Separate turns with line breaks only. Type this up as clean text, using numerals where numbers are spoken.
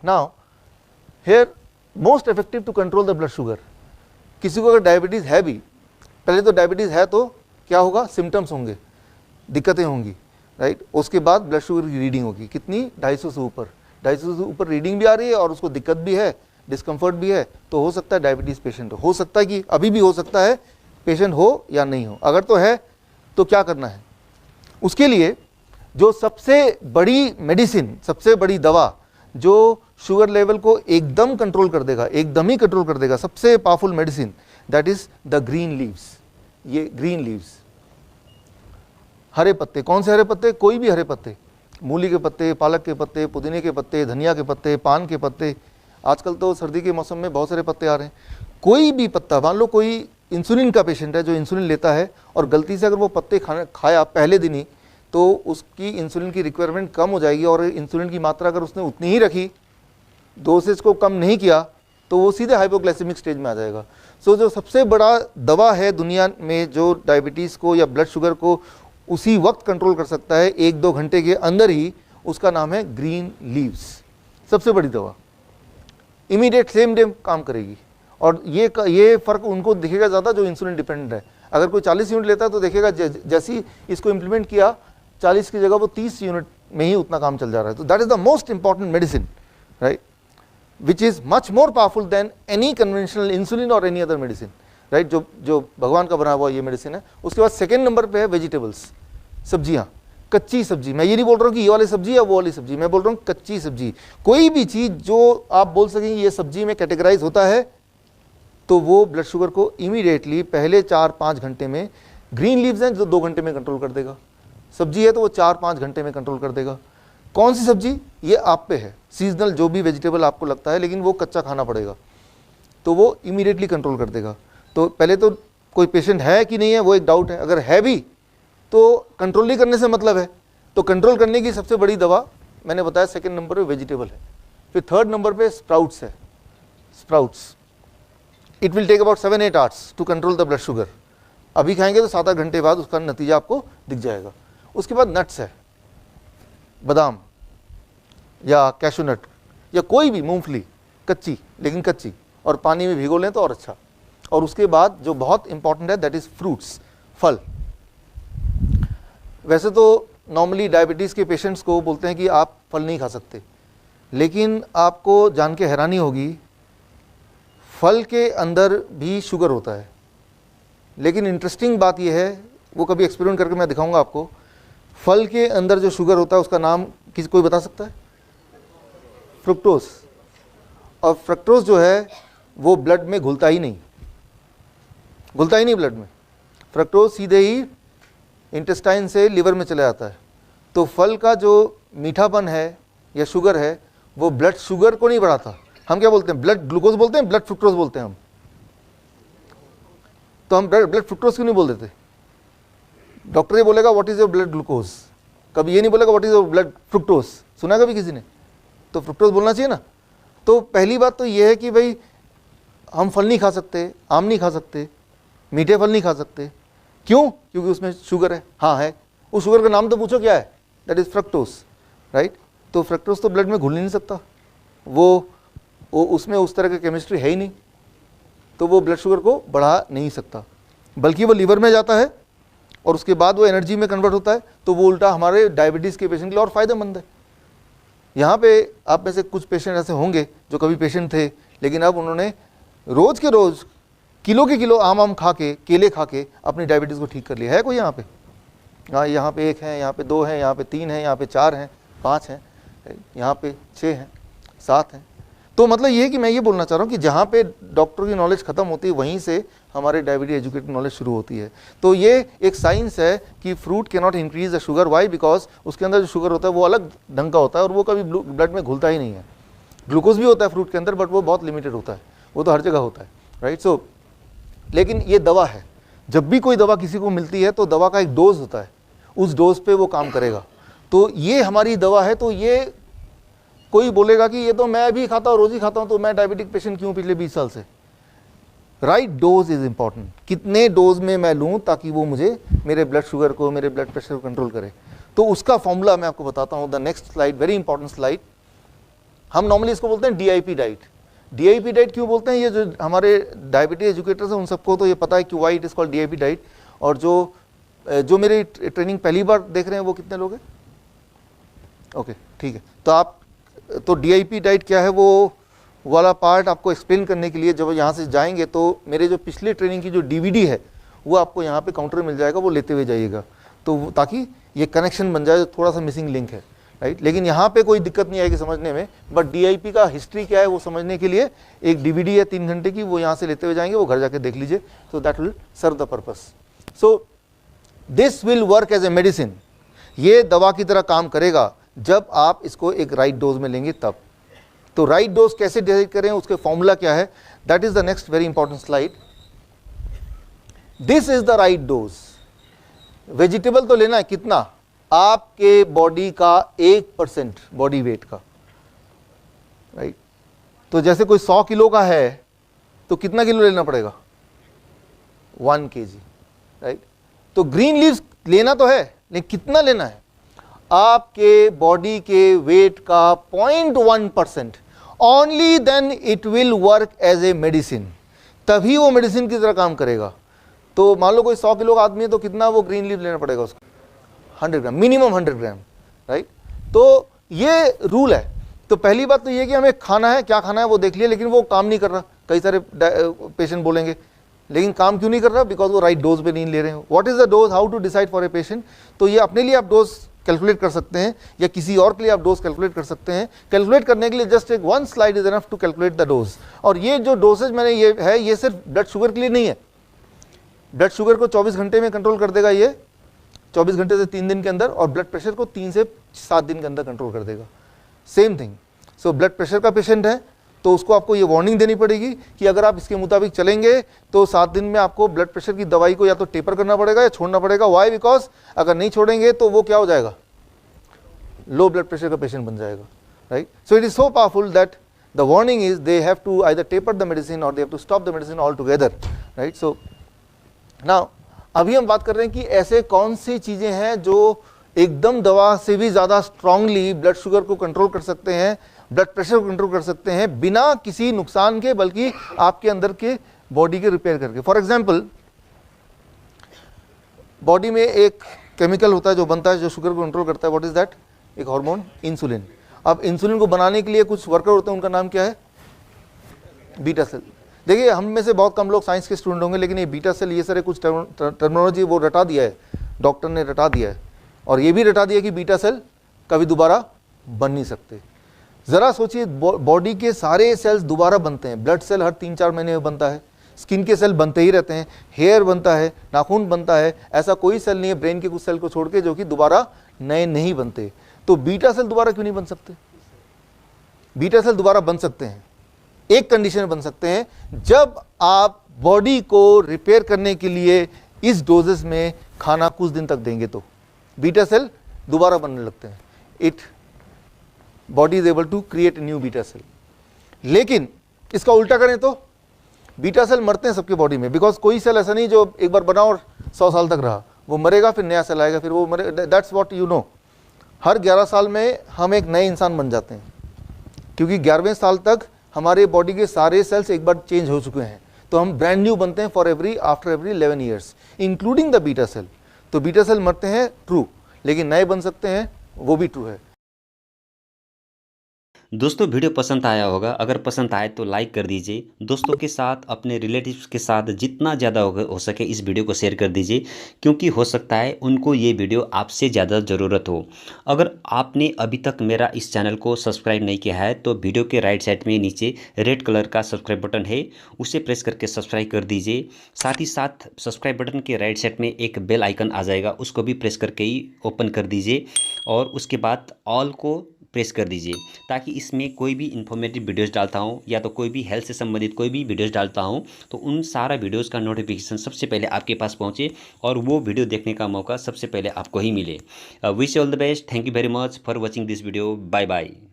Now here most effective to control the blood sugar. किसी को अगर डायबिटीज़ है भी, पहले तो डायबिटीज़ है तो क्या होगा, सिम्टम्स होंगे, दिक्कतें होंगी, राइट। उसके बाद ब्लड शुगर की रीडिंग होगी कितनी, 250 से ऊपर, 250 से ऊपर रीडिंग भी आ रही है और उसको दिक्कत भी है, डिस्कम्फर्ट भी है, तो हो सकता है डायबिटीज़ पेशेंट हो सकता है कि अभी भी हो सकता है पेशेंट हो या नहीं हो। अगर तो है तो क्या करना है, उसके लिए जो सबसे बड़ी मेडिसिन, सबसे बड़ी दवा जो शुगर लेवल को एकदम कंट्रोल कर देगा, एकदम ही कंट्रोल कर देगा, सबसे powerful medicine, that is the green leaves. ये ग्रीन लीव्स, हरे पत्ते, कौन से हरे पत्ते, कोई भी हरे पत्ते, मूली के पत्ते, पालक के पत्ते, पुदीने के पत्ते, धनिया के पत्ते, पान के पत्ते, आजकल तो सर्दी के मौसम में बहुत सारे पत्ते आ रहे हैं, कोई भी पत्ता। मान लो कोई इंसुलिन का पेशेंट है जो इंसुलिन लेता है और गलती से अगर वो पत्ते खाया पहले दिन ही, तो उसकी इंसुलिन की रिक्वायरमेंट कम हो जाएगी और इंसुलिन की मात्रा अगर उसने उतनी ही रखी, डोसेज को कम नहीं किया, तो वो सीधे हाइपोग्लाइसेमिक स्टेज में आ जाएगा। सो जो सबसे बड़ा दवा है दुनिया में जो डायबिटीज़ को या ब्लड शुगर को उसी वक्त कंट्रोल कर सकता है, 1-2 घंटे के अंदर ही, उसका नाम है ग्रीन लीव्स। सबसे बड़ी दवा, इमीडिएट सेम डे काम करेगी। और ये फ़र्क उनको दिखेगा ज़्यादा जो इंसुलिन डिपेंडेंट है। अगर कोई 40 यूनिट लेता है तो देखेगा जैसे ही इसको इम्प्लीमेंट किया, 40 की जगह वो 30 यूनिट में ही उतना काम चल जा रहा है। तो that is the most important medicine, right, which is much more powerful than any conventional insulin or any other medicine, right। जो भगवान का बना हुआ ये मेडिसिन है। उसके बाद सेकेंड नंबर पे है वेजिटेबल्स, सब्जियाँ, कच्ची सब्जी। मैं ये नहीं बोल रहा हूँ कि ये वाली सब्जी या वो वाली सब्जी, मैं बोल रहा हूँ कच्ची सब्जी। कोई भी चीज़ जो आप बोल सकें ये सब्जी में कैटेगराइज होता है, तो वो ब्लड शुगर को इमीडिएटली पहले 4-5 घंटे में, ग्रीन लीव्स हैं जो 2 घंटे में कंट्रोल कर देगा, सब्जी है तो वो 4-5 घंटे में कंट्रोल कर देगा। कौन सी सब्जी, ये आप पे है, सीजनल जो भी वेजिटेबल आपको लगता है, लेकिन वो कच्चा खाना पड़ेगा, तो वो इमीडिएटली कंट्रोल कर देगा। तो पहले तो कोई पेशेंट है कि नहीं है वो एक डाउट है, अगर है भी तो कंट्रोल नहीं करने से मतलब है। तो कंट्रोल करने की सबसे बड़ी दवा मैंने बताया सेकंड नंबर पे वेजिटेबल है। फिर थर्ड नंबर पे स्प्राउट्स है, sprouts. It will take about 7-8 hours to control the blood sugar. अभी खाएंगे तो 7-8 घंटे बाद उसका नतीजा आपको दिख जाएगा। उसके बाद नट्स है, बादाम या कैशू नट या कोई भी मूंगफली, कच्ची, लेकिन कच्ची, और पानी में भिगो लें तो और अच्छा। और उसके बाद जो बहुत इंपॉर्टेंट है दैट इज़ फ्रूट्स, फल। वैसे तो नॉर्मली डायबिटीज़ के पेशेंट्स को बोलते हैं कि आप फल नहीं खा सकते, लेकिन आपको जान के हैरानी होगी, फल के अंदर भी शुगर होता है। लेकिन इंटरेस्टिंग बात यह है, वो कभी एक्सपेरिमेंट करके मैं दिखाऊंगा आपको, फल के अंदर जो शुगर होता है उसका नाम किसी कोई बता सकता है? फ्रुक्टोज। और फ्रक्टोज जो है वो ब्लड में घुलता ही नहीं, घुलता ही नहीं ब्लड में। फ्रक्टोज सीधे ही इंटेस्टाइन से लिवर में चले जाता है। तो फल का जो मीठापन है या शुगर है वो ब्लड शुगर को नहीं बढ़ाता। हम क्या बोलते हैं, ब्लड ग्लूकोज बोलते हैं, ब्लड फ्रुक्टोज बोलते हैं हम। तो हम ब्लड फ्रुक्टोज क्यों नहीं बोल देते? डॉक्टर ये बोलेगा what is your blood glucose, कभी ये नहीं बोलेगा what is your blood fructose. सुना कभी किसी ने? तो फ्रुक्टोज बोलना चाहिए ना। तो पहली बात तो ये है कि भाई हम फल नहीं खा सकते, आम नहीं खा सकते, मीठे फल नहीं खा सकते। क्यों? क्योंकि उसमें शुगर है। हाँ है, उस शुगर का नाम तो पूछो क्या है, दैट इज फ्रक्टोज, राइट। तो फ्रक्टोज तो ब्लड में घुल नहीं सकता, वो उसमें उस तरह की केमिस्ट्री है ही नहीं, तो वो ब्लड शुगर को बढ़ा नहीं सकता, बल्कि वो लीवर में जाता है और उसके बाद वो एनर्जी में कन्वर्ट होता है। तो वो उल्टा हमारे डायबिटीज़ के पेशेंट के लिए और फायदेमंद है। यहाँ पे आप में से कुछ पेशेंट ऐसे होंगे जो कभी पेशेंट थे, लेकिन अब उन्होंने रोज़ के रोज़ किलो के किलो आम खा के, केले खा के अपनी डायबिटीज़ को ठीक कर लिया है। कोई यहाँ पे? हाँ, यहाँ पे 1 है, यहाँ पे 2 है, यहाँ पे 3 है, यहाँ पे 4 हैं, 5 हैं, यहाँ पे 6 हैं, 7 हैं। तो मतलब ये है कि मैं ये बोलना चाह रहा हूँ कि जहाँ पे डॉक्टर की नॉलेज खत्म होती है वहीं से हमारे डायबिटीज एजुकेटेड नॉलेज शुरू होती है। तो ये एक साइंस है कि fruit can not increase the sugar. Why? Because उसके अंदर जो शुगर होता है वो अलग ढंग का होता है और वो कभी ब्लड में घुलता ही नहीं है। ग्लूकोज भी होता है फ्रूट के अंदर, बट वो बहुत लिमिटेड होता है, वो तो हर जगह होता है, राइट। सो लेकिन ये दवा है, जब भी कोई दवा किसी को मिलती है तो दवा का एक डोज होता है, उस डोज पे वो काम करेगा। तो ये हमारी दवा है। तो ये कोई बोलेगा कि ये तो मैं भी खाता हूँ, रोज ही खाता हूँ, तो मैं डायबिटिक पेशेंट क्यों पिछले 20 साल से? Right dose is important. कितने डोज में मैं लूँ ताकि वो मुझे मेरे ब्लड शुगर को, मेरे ब्लड प्रेशर को कंट्रोल करे। तो उसका फॉर्मूला मैं आपको बताता हूँ। The next slide, very important slide. हम नॉर्मली इसको बोलते हैं DIP डाइट। DIP डाइट क्यों बोलते हैं, ये जो हमारे डायबिटीज एजुकेटर्स हैं उन सबको तो ये पता है कि why it is called DIP diet. और जो मेरी ट्रेनिंग पहली बार देख रहे हैं वो कितने लोग हैं? ओके, ठीक है। तो DIP डाइट क्या है वो वाला पार्ट आपको एक्सप्लेन करने के लिए जब यहाँ से जाएंगे तो मेरे जो पिछले ट्रेनिंग की जो DVD है वो आपको यहाँ पे काउंटर में मिल जाएगा, वो लेते हुए जाइएगा, तो ताकि ये कनेक्शन बन जाए, थोड़ा सा मिसिंग लिंक है, राइट। लेकिन यहाँ पे कोई दिक्कत नहीं आएगी समझने में, बट DIP का हिस्ट्री क्या है वो समझने के लिए एक DVD है 3 घंटे की, वो यहाँ से लेते हुए जाएंगे, वो घर जाके देख लीजिए, तो that will serve the purpose. So this will work as a medicine, ये दवा की तरह काम करेगा जब आप इसको एक राइट डोज में लेंगे तब। तो राइट डोज कैसे डिसाइड करें, उसके फॉर्मूला क्या है, that is the next very important slide. This is the right dose. Vegetable तो लेना है कितना, आपके बॉडी का 1% बॉडी वेट का, राइट। तो जैसे कोई 100 किलो का है तो कितना किलो लेना पड़ेगा, 1 kg, राइट। तो ग्रीन लीव्स लेना तो है, लेकिन कितना लेना है, आपके बॉडी के वेट का 0.1%, only then it will work as a medicine, तभी वो मेडिसिन की तरह काम करेगा। तो मान लो कोई 100 किलो का आदमी है तो कितना वो ग्रीन लीव लेना पड़ेगा उसको, 100 ग्राम, मिनिमम 100 ग्राम, राइट। तो ये रूल है। तो पहली बात तो ये कि हमें खाना है, क्या खाना है वो देख लिया, लेकिन वो काम नहीं कर रहा। कई सारे पेशेंट बोलेंगे लेकिन काम क्यों नहीं कर रहा, बिकॉज वो राइट डोज पे नहीं ले रहे हैं। What is the dose, how to decide for a patient, तो ये अपने लिए आप डोज कैलकुलेट कर सकते हैं या किसी और के लिए आप डोज कैलकुलेट कर सकते हैं। कैलकुलेट करने के लिए जस्ट एक 1 slide is enough to calculate the dose. और ये जो डोसेज मैंने ये है, ये सिर्फ ब्लड शुगर के लिए नहीं है। ब्लड शुगर को 24 घंटे में कंट्रोल कर देगा ये, 24 घंटे से 3 दिन के अंदर, और ब्लड प्रेशर को 3 से 7 दिन के अंदर कंट्रोल कर देगा, same thing. So blood pressure का पेशेंट है तो उसको आपको ये वार्निंग देनी पड़ेगी कि अगर आप इसके मुताबिक चलेंगे तो 7 दिन में आपको ब्लड प्रेशर की दवाई को या तो टेपर करना पड़ेगा या छोड़ना पड़ेगा। वाई, बिकॉज अगर नहीं छोड़ेंगे तो वो क्या हो जाएगा, लो ब्लड प्रेशर का पेशेंट बन जाएगा, right. So it is so powerful that the warning is they have to either taper the medicine or they have to stop the medicine all together, right. So now अभी हम बात कर रहे हैं कि ऐसे कौन सी चीजें हैं जो एकदम दवा से भी ज्यादा स्ट्रांगली ब्लड शुगर को कंट्रोल कर सकते हैं, ब्लड प्रेशर को कंट्रोल कर सकते हैं बिना किसी नुकसान के, बल्कि आपके अंदर के बॉडी के रिपेयर करके। फॉर एग्जांपल, बॉडी में एक केमिकल होता है जो बनता है जो शुगर को कंट्रोल करता है। व्हाट इज दैट, एक हार्मोन इंसुलिन। अब इंसुलिन को बनाने के लिए कुछ वर्कर होते हैं, उनका नाम क्या है, बीटा सेल। देखिए हम में से बहुत कम लोग साइंस के स्टूडेंट होंगे, लेकिन ये बीटा सेल, ये सारे कुछ टर्मिनोलॉजी वो रटा दिया है, डॉक्टर ने रटा दिया है, और ये भी रटा दिया कि बीटा सेल कभी दोबारा बन नहीं सकते। ज़रा सोचिए, बॉडी के सारे सेल्स दोबारा बनते हैं। ब्लड सेल हर 3-4 महीने में बनता है, स्किन के सेल बनते ही रहते हैं, हेयर बनता है, नाखून बनता है, ऐसा कोई सेल नहीं है ब्रेन के कुछ सेल को छोड़ के जो कि दोबारा नए नहीं बनते। तो बीटा सेल दोबारा क्यों नहीं बन सकते? बीटा सेल दोबारा बन सकते हैं, एक कंडीशन में बन सकते हैं, जब आप बॉडी को रिपेयर करने के लिए इस डोजेस में खाना कुछ दिन तक देंगे तो बीटा सेल दोबारा बनने लगते हैं। It body is able to create new beta cell. लेकिन इसका उल्टा करें तो बीटा सेल मरते हैं सबके बॉडी में, बिकॉज कोई सेल ऐसा नहीं जो एक बार बना और 100 साल तक रहा, वो मरेगा फिर नया सेल आएगा फिर वो मरे। That's what you know. हर 11 साल में हम एक नए इंसान बन जाते हैं, क्योंकि 11वें साल तक हमारे बॉडी के सारे सेल्स एक बार चेंज हो चुके हैं, तो हम ब्रांड न्यू बनते हैं after every 11 years, including the beta cell. तो बीटा सेल मरते हैं, ट्रू, लेकिन नए बन सकते हैं, वो भी ट्रू है।
दोस्तों वीडियो पसंद आया होगा, अगर पसंद आए तो लाइक कर दीजिए। दोस्तों के साथ, अपने रिलेटिव्स के साथ जितना ज़्यादा हो सके इस वीडियो को शेयर कर दीजिए, क्योंकि हो सकता है उनको ये वीडियो आपसे ज़्यादा ज़रूरत हो। अगर आपने अभी तक मेरा इस चैनल को सब्सक्राइब नहीं किया है तो वीडियो के राइट साइड में नीचे रेड कलर का सब्सक्राइब बटन है, उसे प्रेस करके सब्सक्राइब कर दीजिए। साथ ही साथ सब्सक्राइब बटन के राइट साइड में एक बेल आइकन आ जाएगा, उसको भी प्रेस करके ही ओपन कर दीजिए, और उसके बाद ऑल को प्रेस कर दीजिए, ताकि इसमें कोई भी इन्फॉर्मेटिव वीडियोस डालता हूं या तो कोई भी हेल्थ से संबंधित कोई भी वीडियोस डालता हूं तो उन सारा वीडियोस का नोटिफिकेशन सबसे पहले आपके पास पहुंचे और वो वीडियो देखने का मौका सबसे पहले आपको ही मिले। Wish all the best. Thank you very much for watching this video. Bye bye.